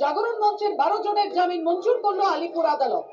জাগরণ মঞ্চের 12 জনের জামিন মঞ্জুর করল আলিপুর আদালত।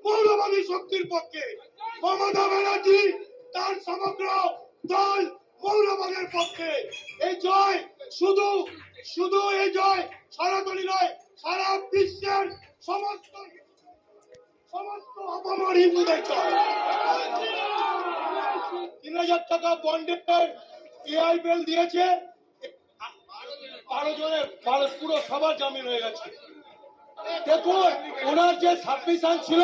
মৌলবাদী শক্তির পক্ষে মমতা ব্যানার্জি তার সমগ্র দল মৌলবাদের পক্ষে। এই জয় শুধু এই জয় সনাতনী নয়, সারা বিশ্বের সমস্ত অপমান হিন্দুদের জয়। 3000 টাকা বন্ডের এআই বেল দিয়েছে, 12 জনের পুরো সবার জামিন হয়ে গেছে। দেখুন, ওনার যে সাবমিশন ছিল,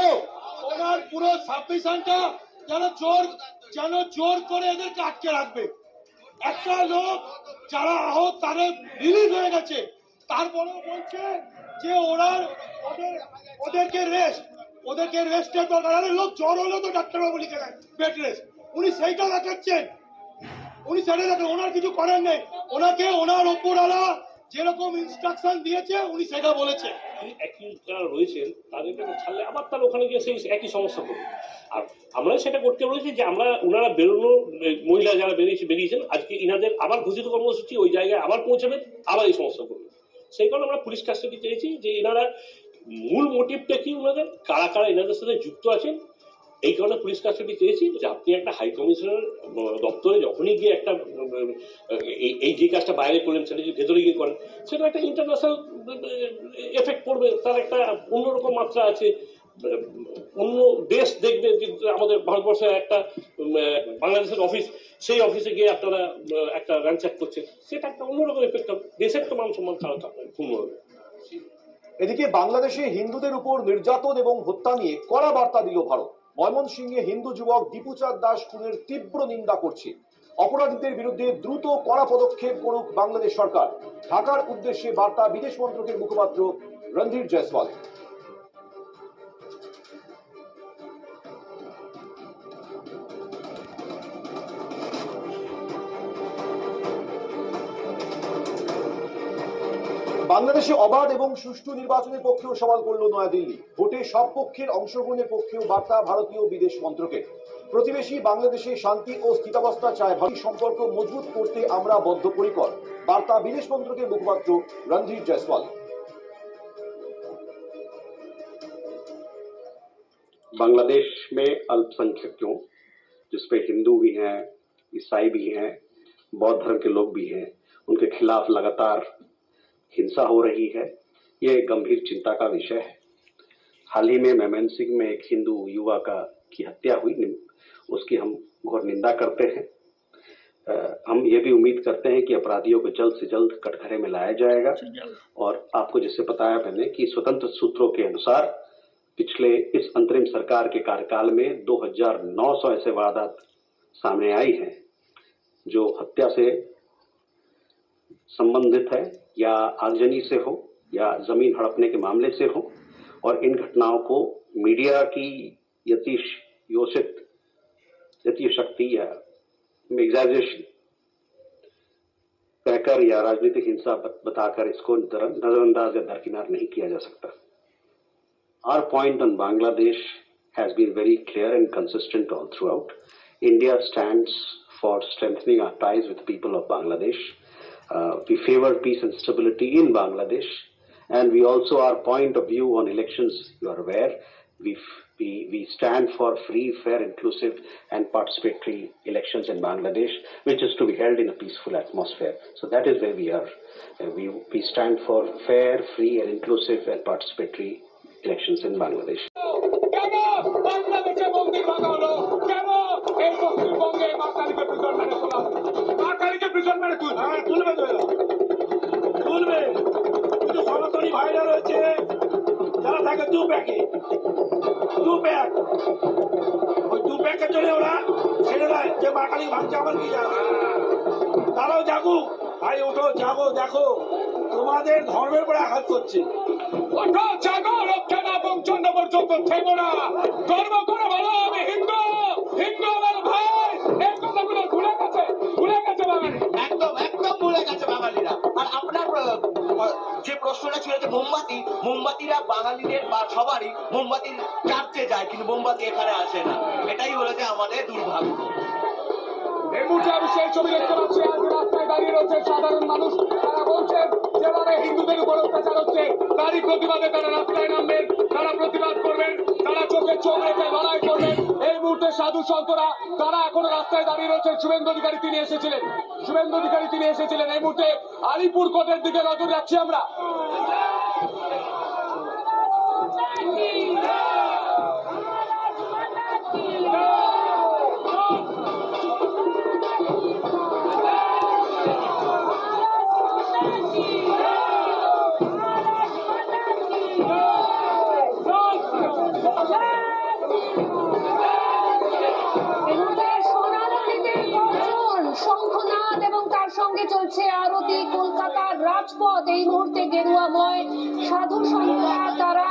ওনার পুরো সাবমিশনটা যেন জোর করে এদেরকে আটকে রাখবে। একটা লোক যারা আহত তাদের রিলিজ হয়ে গেছে, তারপরেও বলছে যে ওদেরকে রেস্টের দরকার। আরে লোক জ্বর হলেও তো ডাক্তারবাবু লিখে দেন বেড রেস্ট, উনি সেইটা দেখাচ্ছেন, ওনার কিছু করেন নেই। ওনাকে ওনার ওপরওয়ালা যেরকম ইনস্ট্রাকশন দিয়েছে উনি সেটা বলেছে। যারা রয়েছেন তাদেরকে ছাড়লে আবার তারা ওখানে গিয়ে সেই একই সমস্যা করবে। আর আমরা সেটা করতে বলেছি যে ওনারা বেরোনো মহিলা যারা বেরিয়েছেন আজকে ইনাদের আবার ঘোষিত কর্মসূচি ওই জায়গায় আবার পৌঁছাবেন, আবার এই সমস্যা করবে। সেই কারণে আমরা পুলিশ কাস্টডি চেয়েছি যে এনারা মূল মোটিভটা কি, ওনাদের কারা কারা এনাদের সাথে যুক্ত আছেন। এই কারণে পুলিশ কাস্টডি চেয়েছি যে আপনি একটা হাই কমিশনার দপ্তরে যখনই গিয়ে একটা এই যে কাজটা বাইরে করলেন সেটা যদি ভেতরে গিয়ে করেন সেটা একটা ইন্টারন্যাশনাল এফেক্ট পড়বে, তার একটা অন্যরকম মাত্রা আছে। অন্য দেশ দেখবে যে আমাদের ভারতবর্ষে একটা বাংলাদেশের অফিস, সেই অফিসে গিয়ে আপনারা একটা র্যানচ্যাক করছেন, সেটা একটা অন্যরকম এফেক্ট হবে, দেশের তো মান সম্মান খারাপ পূর্ণ হবে। এদিকে বাংলাদেশে হিন্দুদের উপর নির্যাতন এবং হত্যা নিয়ে কড়া বার্তা দিল ভারত। ময়মনসিংহে হিন্দু যুবক দীপুচাঁদ দাস খুনের তীব্র নিন্দা করছে। অপরাধীদের বিরুদ্ধে দ্রুত কড়া পদক্ষেপ করুক বাংলাদেশ সরকার। ঢাকার উদ্দেশ্যে বার্তা বিদেশ মন্ত্রকের মুখপাত্র রণধীর জয়সওয়াল। বাংলাদেশে অবাধ এবং সুষ্ঠু নির্বাচনের পক্ষেও সওয়াল করল নয়াদিল্লি। ভোটে সব পক্ষের অংশগ্রহণের পক্ষেও বার্তা ভারতীয় বিদেশ মন্ত্রকের। প্রতিবেশী বাংলাদেশে শান্তি ও স্থিতাবস্থা চায়, ভারতীয় সম্পর্ক মজবুত করতে আমরা বদ্ধপরিকর, বার্তা বিদেশ মন্ত্রকের মুখপাত্র রণধীর জয়সওয়াল। बांग्लादेश में अल्पसंख्यकों जिसपे हिंदू भी हैं, ईसाई भी हैं, बौद्ध धर्म के लोग भी हैं, उनके खिलाफ लगातार हिंसा हो रही है। ये एक गंभीर चिंता का विषय है। हाल ही में मेमनसिंह में एक हिंदू युवा की हत्या हुई, उसकी हम घोर निंदा करते हैं। हम ये भी उम्मीद करते हैं कि अपराधियों को जल्द से जल्द कटघरे में लाया जाएगा। और आपको जैसे बताया मैंने कि स्वतंत्र सूत्रों के अनुसार पिछले इस अंतरिम सरकार के कार्यकाल में 2900 ऐसे वारदात सामने आई हैं जो हत्या से संबंधित है, या आगजनी से हो, या जमीन हड़पने के मामले से हो। और इन घटनाओं को मीडिया की यतिशक्ति या एग्जैजरेशन कहकर या राजनीतिक हिंसा बताकर इसको नजरअंदाज या दरकिनार नहीं किया जा सकता। Our point on Bangladesh has been very clear and consistent all throughout. India stands for strengthening our ties with the people of Bangladesh. We favor peace and stability in Bangladesh, and we also, our point of view on elections, you are aware, we stand for free, fair, inclusive and participatory elections in Bangladesh, which is to be held in a peaceful atmosphere. So that is where we are. We stand for fair, free and inclusive and participatory elections in Bangladesh. সনাতনী ভাইরা রয়েছে যারা থাকে দু pack ওই দু প্যাকের জন্য ওরা ছেড়ে দেয় যে মা কালী ভাঙছে আমার কি জানা। তারাও জাগুক, ভাই ওঠো, জাগো, দেখো তোমাদের ধর্মের উপরে আঘাত করছে। ওঠো, জাগো, রক্ষা না পৌঁছানো পর্যন্ত থেমো না। গর্ব করে বলো আমি হিন্দু, হিন্দু আমার ভাই। এই কথাগুলো ভুলে গেছে বাঙালি। একদম একদম ভুলে গেছে বাঙালিরা। আর আপনার যে প্রশ্নটা ছিল যে মোমবাতিরা বাঙালিদের বা সবারই মোমবাতি চার্চে যায়, কিন্তু মোমবাতি এখানে আসে না। এটাই হলো যে আমাদের দুর্ভাগ্য। এই মুহূর্তে আমি সেই ছবি দেখতে পাচ্ছি। আজ রাস্তায় দাঁড়িয়ে রয়েছে সাধারণ মানুষ। তারা বলছেন যেভাবে হিন্দুদের উপর অত্যাচার হচ্ছে, তারই প্রতিবাদে তারা রাস্তায় নামবেন, তারা প্রতিবাদ করবেন, তারা চোখে চোখ রেখে লড়াই করবেন। এই মুহূর্তে সাধু সন্তরা তারা এখনো রাস্তায় দাঁড়িয়ে রয়েছে। শুভেন্দু অধিকারী তিনি এসেছিলেন। এই মুহূর্তে আলিপুর কোর্টের দিকে নজর রাখছি আমরা। শঙ্খনাদ এবং তার সঙ্গে চলছে আরতি। কলকাতার রাজপথ এই মুহূর্তে গেরুয়াময়। সাধু সন্তরা তারা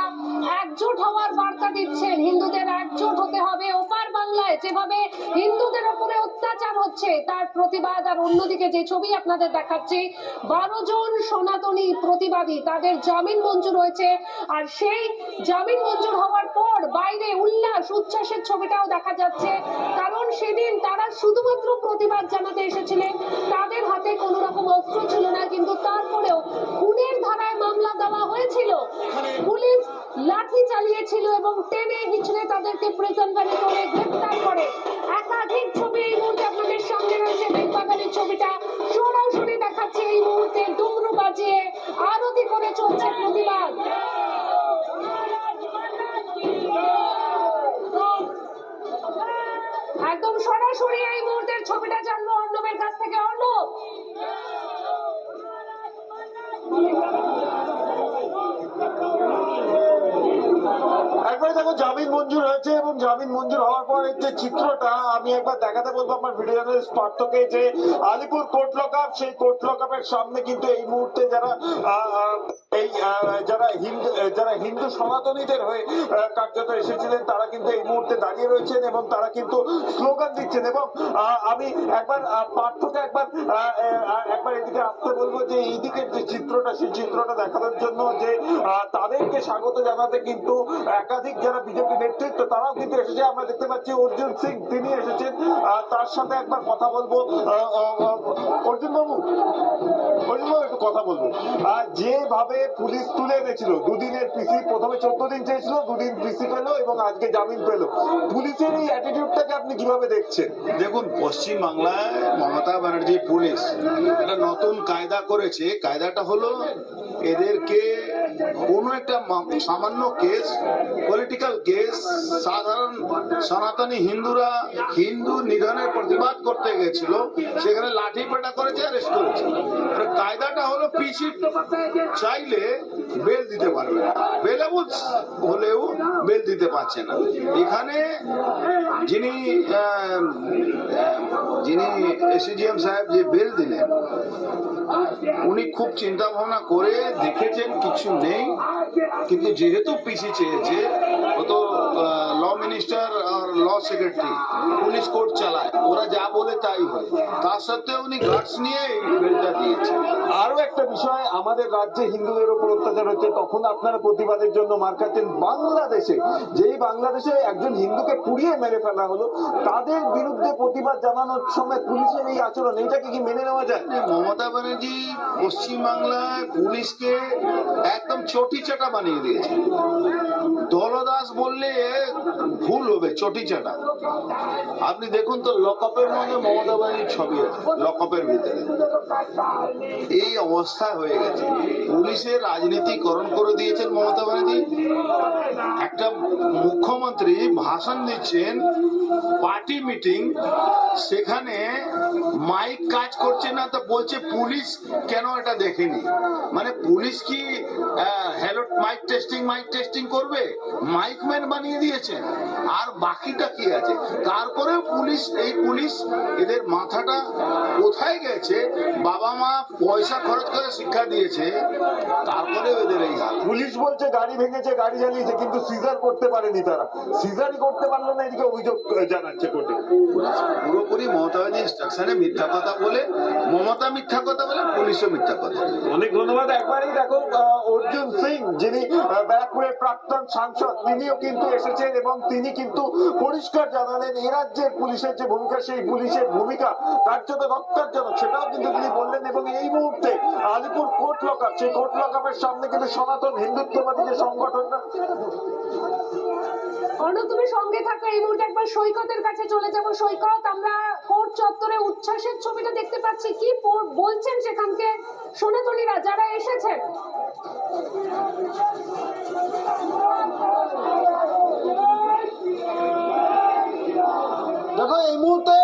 একজোট হওয়ার বার্তা দিচ্ছেন। হিন্দুদের একজোট হতে হবে। ওপার বাংলায় যেভাবে হিন্দুদের উপরে অত্যাচার হচ্ছে তার প্রতিবাদ। আর অন্যদিকে যে ছবি আপনাদের দেখাচ্ছি, 12 জন সনাতনী প্রতিবাদী, তাদের জামিন মঞ্জুর হয়েছে। আর সেই জামিন মঞ্জুর হওয়ার পর বাইরে উল্লাস উচ্ছ্বাসের ছবিটাও দেখা যাচ্ছে। কারণ সেদিন তারা শুধুমাত্র প্রতিবাদ জানাতে এসেছিলেন। তাদের হাতে কোনো রকম অস্ত্র ছিল না, কিন্তু তারপরেও খুনের ধারায় মামলা দেওয়া হয়েছিল। পুলিশ লাঠি চালিয়েছিল এবং টেনে হিচড়ে তাদেরকে প্রিজন ভ্যানে করে গ্রেফতার করে। একাধিক ছবি এই মুহূর্তে আপনাদের সামনে রয়েছে। বেলবাগানের ছবিটা সরাসরি দেখাচ্ছে। এই মুহূর্তে ডুমরু বাজিয়ে আরতি করে চলছে প্রতিবাদ। একদম সরাসরি এই মুহূর্তের ছবিটা জানবো অর্ণবের কাছ থেকে। অর্ণব, একবার দেখো জামিন মঞ্জুর হয়েছে এবং জামিন মঞ্জুর হওয়ার পর যে চিত্রটা আমি একবার দেখাতে বলবো আমার ভিডিও জার্নালিস্ট পার্থকে, যে আলিপুর কোর্ট লকআপ, সেই কোর্ট লকআপের সামনে কিন্তু এই মুহূর্তে যারা হিন্দু সনাতনীদের হয়ে কার্যত এসেছিলেন তারা কিন্তু এই মুহূর্তে দাঁড়িয়ে রয়েছেন এবং তারা কিন্তু স্লোগান দিচ্ছেন। এবং আমি একবার পার্থকে একবার এদিকে আসতে বলবো যে এই দিকের যে চিত্রটা, সেই চিত্রটা দেখানোর জন্য, যে তাদেরকে স্বাগত জানাতে কিন্তু একাধিক যারা বিজেপি নেতৃত্ব তারাও কিন্তু এসেছে। আমরা দেখতে পাচ্ছি অর্জুন সিং তিনি এসেছেন, তার সাথে একবার কথা বলবো। অর্জুন বাবু একটু কথা বলবো। যেভাবে পুলিশ তুলে এনেছিল, দুদিনের পিসি, প্রথমে 14 দিন চেয়েছিল, 2 দিন পিসি পেলো এবং আজকে জামিন পেলো, পুলিশের এই অ্যাটিটিউডটাকে আপনি কিভাবে দেখছেন? দেখুন, পশ্চিম বাংলায় মমতা ব্যানার্জি পুলিশ একটা নতুন কায়দা করেছে। কায়দাটা হলো এদেরকে কোনো একটা সামান্য কেস, পলিটিক্যাল কেস, সাধারণ সনাতনী হিন্দুরা হিন্দু নিধনের প্রতিবাদ করতে গেছিল, সেখানে লাঠি পেটা করেছে, অ্যারেস্ট করেছে। কায়দাটা হলো পিসি চাইলে বেল দিতে পারবে না, বেলেবুল হলেও বেল দিতে পারছে না। এখানে যিনি এসিজিএম সাহেব যে বেল দিলেন, উনি খুব চিন্তা ভাবনা করে দেখেছেন কিছু নেই, কিন্তু যেহেতু পিসি চেয়েছে, ও তো ল মিনিস্টার আর ল সেক্রেটারি পুলিশ কোর্ট চালায়, ওরা যা বলে তাই হয়, তার সত্ত্বেও উনি গার্ডস নিয়ে এই বেলটা দিয়েছে। আরো একটা বিষয়, আমাদের রাজ্যে হিন্দুদের উপর অত্যাচার হচ্ছে, তখন আপনারা প্রতিবাদের জন্য মার খাচ্ছেন। বাংলাদেশে, যেই বাংলাদেশে একজন হিন্দুকে পুড়িয়ে মেরে ফেলা হলো, তাদের বিরুদ্ধে প্রতিবাদ জানানোর সময় পুলিশের এই আচরণ, এইটাকে কি মেনে নেওয়া যায়? মমতা ব্যানার্জি পশ্চিমবাংলায় পুলিশকে একদম চটি চাটা বানিয়ে দিয়েছে। দলদাস বললে ভুল হবে, চটি চাটা। আপনি দেখুন তো, লকআপের মধ্যে মমতা ব্যানার্জির ছবি আছে, লকআপের ভিতরে। এই অবস্থা হয়ে গেছে, পুলিশের রাজনীতিকরণ করে দিয়েছেন মমতা ব্যানার্জি। একটা মুখ্যমন্ত্রী ভাষণ দিচ্ছেন, পার্টি মিটিং, সেখানে মাইক কাজ করছে না, তো বলছে পুলিশ কেন এটা দেখেনি। মানে পুলিশ কি হ্যালো মাইক টেস্টিং করবে, মাইকম্যান বানিয়ে দিয়েছেন। আর বাকিটা কি আছে? তারপরে পুলিশ এদের মাথাটা কোথায় গেছে? বাবা মা পয়সা খরচ করে শিক্ষা দিয়েছে, তারপরে এদের এই হাল। পুলিশ বলছে গাড়ি ভেঙেছে, গাড়ি জ্বালিয়েছে, কিন্তু সিজার করতে পারেনি তারা। সিজারই করতে পারলো না, এদিকে অভিযোগ জানাচ্ছে কোর্টে। পুরোপুরি মমতা ব্যানার্জি ইনস্ট্রাকশনে মিথ্যা কথা বলে, মমতা মিথ্যা কথা বলে, পুলিশও মিথ্যা কথা বলে। অনেক ধন্যবাদ। একবারই দেখো, অর্জুন সিং যিনি ব্যারাকপুরের প্রাক্তন সাংসদ, তিনিও কিন্তু এসেছেন এবং তিনি কিন্তু পরিষ্কার জানালেন এই রাজ্যের পুলিশের যে ভূমিকা, সেই পুলিশের ভূমিকা কার্যত রক্তার্জনক, সেটাও কিন্তু তিনি বললেন। এবং এই মুহূর্তে আলিপুর কোর্ট লকআপ, সেই কোর্ট লকআপের সামনে কিন্তু সনাতন হিন্দুত্ববাদী যে সংগঠনটা। অর্ণব, তুমি সঙ্গে থাকো। এই মুহূর্তে একবার সৈকতের কাছে চলে যাবো। সৈকত, আমরা কোর্ট চত্বরে উচ্ছ্বাসের ছবিটা দেখতে পাচ্ছি, কি বলছেন সেখানকে সনাতনীরা যারা এসেছেন? দেখো, এই মুহূর্তে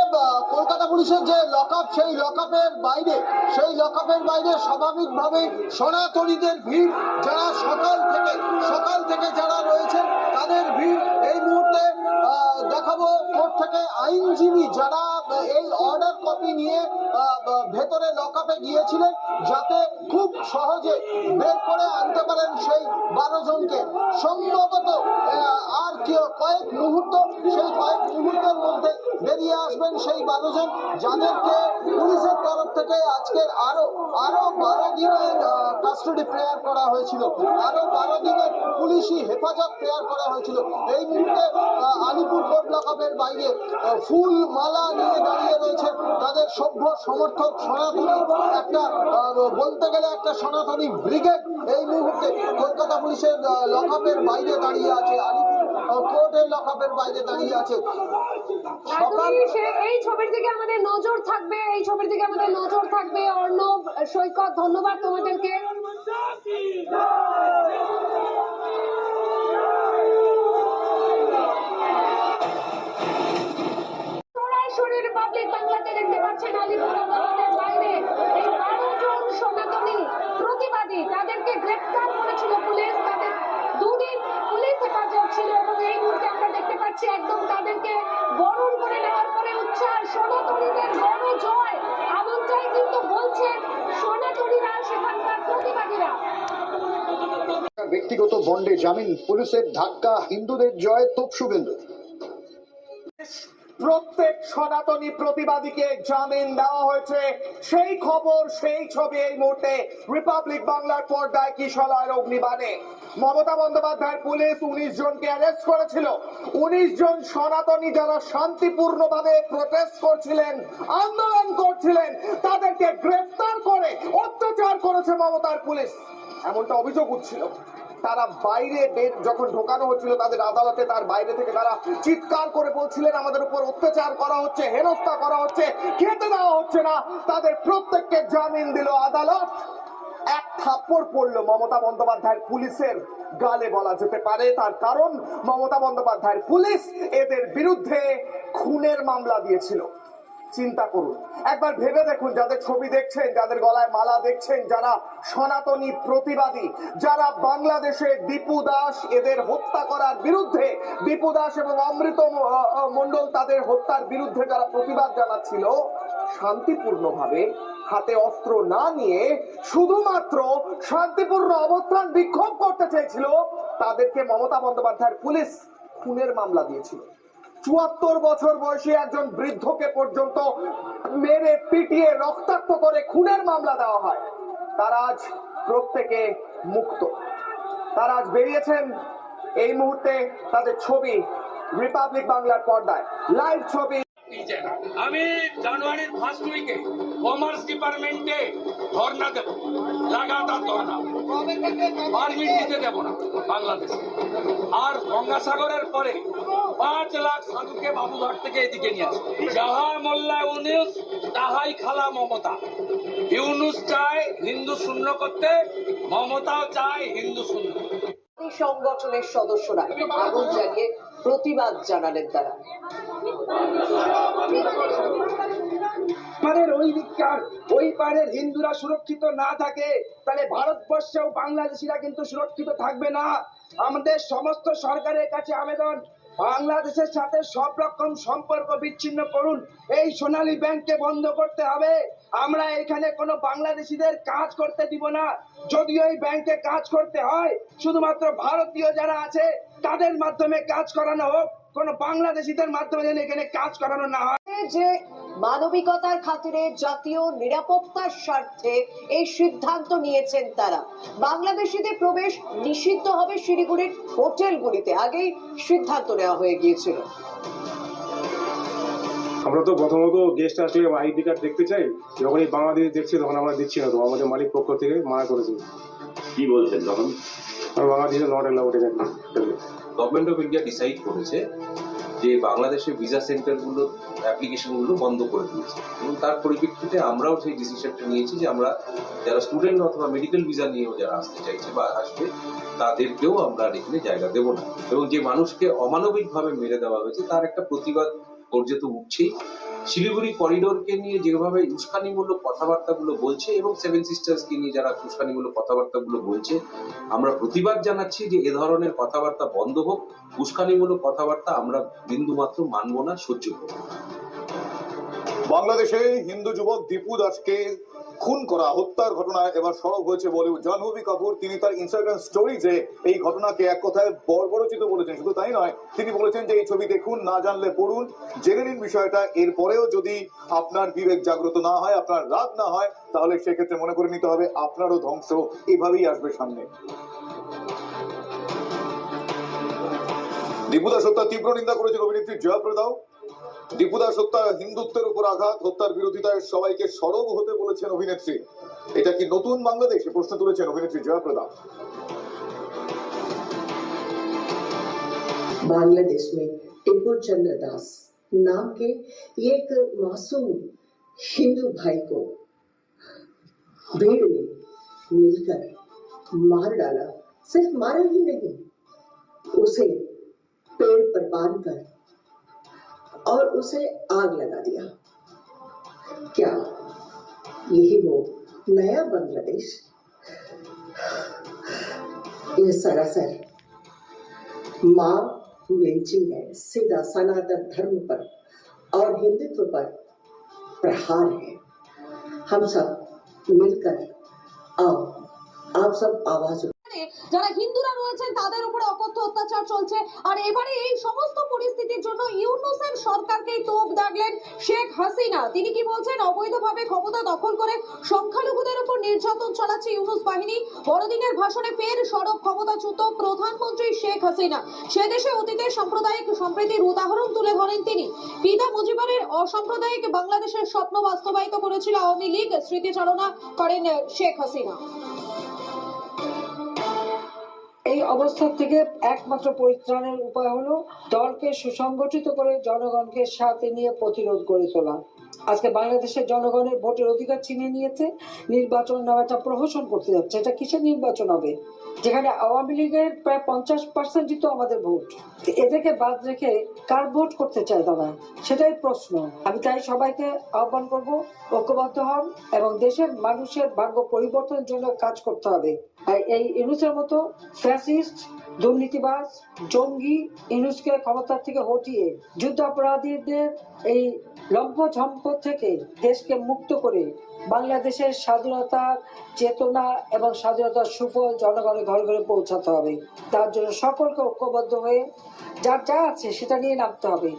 কলকাতা পুলিশের যে লকআপ, সেই লকআপের বাইরে স্বাভাবিকভাবে সনাতনীদের ভিড়, যারা সকাল থেকে যারা রয়েছেন তাদের ভিড়। এই মুহূর্তে দেখাবো কোর্ট থেকে আইনজীবী যারা এই অর্ডার কপি নিয়ে ভেতরে লকআপে গিয়েছিলেন, যাতে খুব সহজে বের করে আনতে পারেন সেই 12 জনকে। সম্ভবত আর কয়েক মুহূর্ত, সেই কয়েক মুহূর্তের মধ্যে বেরিয়ে আসবেন সেই 12 জন, যাদেরকে পুলিশের তরফ থেকে আজকের আরো 12 দিনের কাস্টডি প্রেয়ার করা হয়েছিল, আরো 12 দিনের পুলিশি হেফাজত প্রেয়ার করা হয়েছিল। এই মুহূর্তে আলিপুর কোর্ট লকআপের বাইরে ফুল মালা নিয়ে দাঁড়িয়ে রয়েছে তাদের সভ্য সমর্থক সনাতনী, একটা বলতে গেলে একটা সনাতনী ব্রিগেড এই মুহূর্তে কলকাতা পুলিশের লকআপের বাইরে দাঁড়িয়ে আছে, আলিপুর কোর্টের লকআপের বাইরে দাঁড়িয়ে আছে। এই ছবির দিকে আমাদের নজর থাকবে। অর্ণব, সৈকত, ধন্যবাদ তোমাদেরকে। সরাসরি রিপাবলিক বাংলাতে দেখতে পাচ্ছেন আলিপুর আদালতের বাইরে এই 12 জন সনাতনী প্রতিবাদী, তাদেরকে গ্রেপ্তার করেছিল পুলিশ। তাদের 2 দিন পুলিশ হেফাজত ছিল এবং এই মুহূর্তে আমরা দেখতে পাচ্ছি একদম তাদেরকে বরণ করে নেওয়ার পরে উচ্ছ্বাস, সনাতনীদের বড় জয়, এমনটাই কিন্তু বলছেন সনাতনীরা, সেখানকার প্রতিবাদীরা। ব্যক্তিগত বন্ডে জামিন, পুলিশের ধাক্কা, হিন্দুদের জয়, তোপ শুভেন্দু। প্রত্যেক সনাতনী প্রতিবাদীকে জামিন দেওয়া হয়েছে, সেই খবর, সেই ছবি এই মুহূর্তে রিপাবলিক বাংলার পর্দায় কিশলয়ের অগ্নিবাণে। মমতা বন্দ্যোপাধ্যায়ের পুলিশ 19 জনকে অ্যারেস্ট করেছিল। 19 জন সনাতনী যারা শান্তিপূর্ণভাবে প্রোটেস্ট করছিলেন, আন্দোলন করছিলেন, তাদেরকে গ্রেফতার করে অত্যাচার করেছে মমতার পুলিশ, এমনটা অভিযোগ উঠছিল। তারা বাইরে যখন ঢোকানো হচ্ছিল তাদের আদালতে, তার বাইরে থেকে তারা চিৎকার করে বলছিলেন আমাদের উপর অত্যাচার করা হচ্ছে, হেনস্থা করা হচ্ছে, খেতে দেওয়া হচ্ছে না। তাদের প্রত্যেককে জামিন দিল আদালত। এক থাপ্পড় পড়লো মমতা বন্দ্যোপাধ্যায়ের পুলিশের গালে বলা যেতে পারে। তার কারণ, মমতা বন্দ্যোপাধ্যায়ের পুলিশ এদের বিরুদ্ধে খুনের মামলা দিয়েছিল। চিন্তা করুন, একবার ভেবে দেখুন, যাদের ছবি দেখছেন, যাদের গলায় মালা দেখছেন, যারা সনাতনী প্রতিবাদী, যারা বাংলাদেশে দীপু দাস এদের হত্যা করার বিরুদ্ধে, দীপু দাস এবং অমৃত মণ্ডল তাদের হত্যার বিরুদ্ধে যারা প্রতিবাদ জানাচ্ছিল, শান্তিপূর্ণভাবে হাতে অস্ত্র না নিয়ে শুধুমাত্র শান্তিপূর্ণ অবস্থান বিক্ষোভ করতে চেয়েছিল, তাদেরকে মমতা বন্দ্যোপাধ্যায়ের পুলিশ খুনের মামলা দিয়েছিল। 74 বছর বয়সী একজন বৃদ্ধকে পর্যন্ত মেরে পিটিয়ে রক্তাক্ত করে খুনের মামলা দেওয়া হয়। তারা আজ প্রত্যেকে মুক্ত, তারা আজ বেরিয়েছেন। এই মুহূর্তে তাদের ছবি রিপাবলিক বাংলার পর্দায়, লাইভ ছবি। আমি জানুয়ারির ফার্স্ট উইকে কমার্স ডিপার্টমেন্টে ধর্ণা দেব, লাগাতার ধর্ণা, পারমিট দিতে দেব না বাংলাদেশে। আর গঙ্গাসাগরের পরে 5 লাখ সাধুকে বাবুঘাট থেকে এদিকে নিয়ে আসে। যাহা মোল্লা ইউনুস তাহাই খালা মমতা। ইউনুস চায় হিন্দু শূন্য করতে, মমতাও চায় হিন্দু শূন্য। সংগঠনের সদস্যরা আগুন জ্বালিয়ে প্রতিবাদ জানালেন তারা। আমাদের ওই দিককার ওই পারের হিন্দুরা সুরক্ষিত না থাকে তাহলে ভারতবর্ষেও বাংলাদেশিরা কিন্তু সুরক্ষিত থাকবে না। আমাদের সমস্ত সরকারের কাছে আবেদন, বাংলাদেশের সাথে সব রকম সম্পর্ক বিচ্ছিন্ন করুন, এই সোনালী ব্যাংককে বন্ধ করতে হবে। আমরা এখানে কোনো বাংলাদেশিদের কাজ করতে দিব না। যদিও এই ব্যাংকে কাজ করতে হয় শুধুমাত্র ভারতীয় যারা আছে তাদের মাধ্যমে কাজ করানো হোক, কোনো বাংলাদেশিদের মাধ্যমে যেন এখানে কাজ করানো না হয়। যে মানবিকতার খাতিরে জাতীয় নিরাপত্তার স্বার্থে এই সিদ্ধান্ত নিয়েছেন তারা। বাংলাদেশিদের প্রবেশ নিষিদ্ধ হবে শিলিগুড়ির হোটেলগুলিতে, আগেই সিদ্ধান্ত নেওয়া হয়ে গিয়েছিল। আমরা তো প্রথমত গেস্ট আসলে আইডি কার্ড দেখতে চাই, যখন এই বাংলাদেশ দেখছি তখন আমরা দিচ্ছি না, তো আমাদের মালিক পক্ষ থেকে মানা করেছে। কি বলছেন তখন? বাংলাদেশে নট অ্যালাউড এখানে। গভর্নমেন্ট অফ ইন্ডিয়া ডিসাইড করেছে যে বাংলাদেশের ভিসা সেন্টারগুলো অ্যাপ্লিকেশনগুলো বন্ধ করে দিয়েছে, এবং তার পরিপ্রেক্ষিতে আমরাও সেই ডিসিশনটা নিয়েছি যে আমরা যারা স্টুডেন্ট অথবা মেডিকেল ভিসা নিয়েও যারা আসতে চাইছে বা আসবে তাদেরকেও আমরা এখানে জায়গা দেবো না। এবং যে মানুষকে অমানবিকভাবে মেরে দেওয়া হয়েছে তার একটা প্রতিবাদ গর্জে তো উঠছেই। শিলিগুড়ি করিডোরকে নিয়ে যেভাবে উস্কানিমূলক কথাবার্তাগুলো বলছে এবং সেভেন সিস্টার্সকে নিয়ে যারা উস্কানিমূলক কথাবার্তাগুলো বলছে, আমরা প্রতিবাদ জানাচ্ছি যে এ ধরনের কথাবার্তা বন্ধ হোক। উস্কানিমূলক কথাবার্তা আমরা বিন্দুমাত্র মানব না, সহ্য করব না। বাংলাদেশে হিন্দু যুবক দীপু দাসকে খুন করা হত্যার ঘটনায় এবার সরব হয়েছে বলিউড জাহ্নবী কাপুর। তিনি তার ইনস্টাগ্রাম স্টোরিজে এই ঘটনাকে এক কথায় বর্বরচিত বলেছেন। শুধু তাই নয়, তিনি বলেছেন যে এই ছবি দেখুন, না জানলে পড়ুন, জেনে নিন বিষয়টা। এরপরেও যদি আপনার বিবেক জাগ্রত না হয়, আপনার রাগ না হয়, তাহলে সেক্ষেত্রে মনে করে নিতে হবে আপনারও ধ্বংস এভাবেই আসবে সামনে। দীপু দাস হত্যার তীব্র নিন্দা করেছেন অভিনেত্রী জয়াপ্রদাও। দীপু দাস হত্যা হিন্দুত্বের উপর আঘাত, হত্যার বিরোধিতায় সবাইকে সরব হতে বলেছেন অভিনেত্রী। এটা কি নতুন বাংলাদেশ, প্রশ্ন তুলেছেন অভিনেত্রী জয়াপ্রদা। बांग्लादेश में टिप्पू चंद्र दास नाम के एक मासूम हिंदू भाई को भीड़ में मिलकर मार डाला। सिर्फ मारा ही नहीं, उसे पेड़ पर बांधकर और उसे आग लगा दिया। क्या यही वो नया बांग्लादेश? यह सरासर मां लिंचिंग है, सीधा सनातन धर्म पर और हिंदुत्व पर प्रहार है। हम सब मिलकर आओ, आप सब आवाज যারা হিন্দুরা রয়েছেন তাদের উপরে অকথ্য অত্যাচার চলছে। আর এবারে এই সমস্ত পরিস্থিতির জন্য ইউনূসের সরকারকেই তোপ দাগলেন শেখ হাসিনা। তিনি কি বলছেন? অবৈধভাবে ক্ষমতা দখল করে সংখ্যালঘুদের উপর নির্যাতন চালাচ্ছে ইউনূস বাহিনী। বড়দিনের ভাষণে ফের সরব ক্ষমতাচ্যুত প্রধানমন্ত্রী শেখ হাসিনা। সে দেশে অতীতের সাম্প্রদায়িক সম্প্রীতির উদাহরণ তুলে ধরেন তিনি। পিতা মুজিবুরের অসাম্প্রদায়িক বাংলাদেশের স্বপ্ন বাস্তবায়িত করেছিল আওয়ামী লীগ, স্মৃতিচারণা করেন শেখ হাসিনা। এই অবস্থা থেকে একমাত্র পরিত্রাণের উপায় হলো দলকে সুসংগঠিত করে জনগণকে সাথে নিয়ে প্রতিরোধ গড়ে তোলা। আজকে বাংলাদেশের জনগণের ভোটের অধিকার ছিনিয়ে নিয়েছে, নির্বাচন নেওয়াটা প্রহসন করতে যাচ্ছে। এটা কিসের নির্বাচন হবে যেখানে আওয়ামী লীগের প্রায় 50% তো আমাদের ভোট? এদেরকে বাদ রেখে কার ভোট করতে চায় তারা, সেটাই প্রশ্ন। আমি তাই সবাইকে আহ্বান করব, ঐক্যবদ্ধ হন এবং দেশের মানুষের ভাগ্য পরিবর্তনের জন্য কাজ করতে হবে। আর এই ইউনূসের মতো ফ্যাসিস্ট, দুর্নীতিবাজ, জঙ্গি ইউনূসকে ক্ষমতার থেকে হটিয়ে যুদ্ধাপরাধীদের এই লম্পঝম্প থেকে দেশকে মুক্ত করে বাংলাদেশের স্বাধীনতার চেতনা এবং স্বাধীনতার সুফল জনগণের ঘরে ঘরে পৌঁছাতে হবে। তার জন্য সকলকে ঐক্যবদ্ধ হয়ে যার যা আছে সেটা নিয়ে নামতে হবে।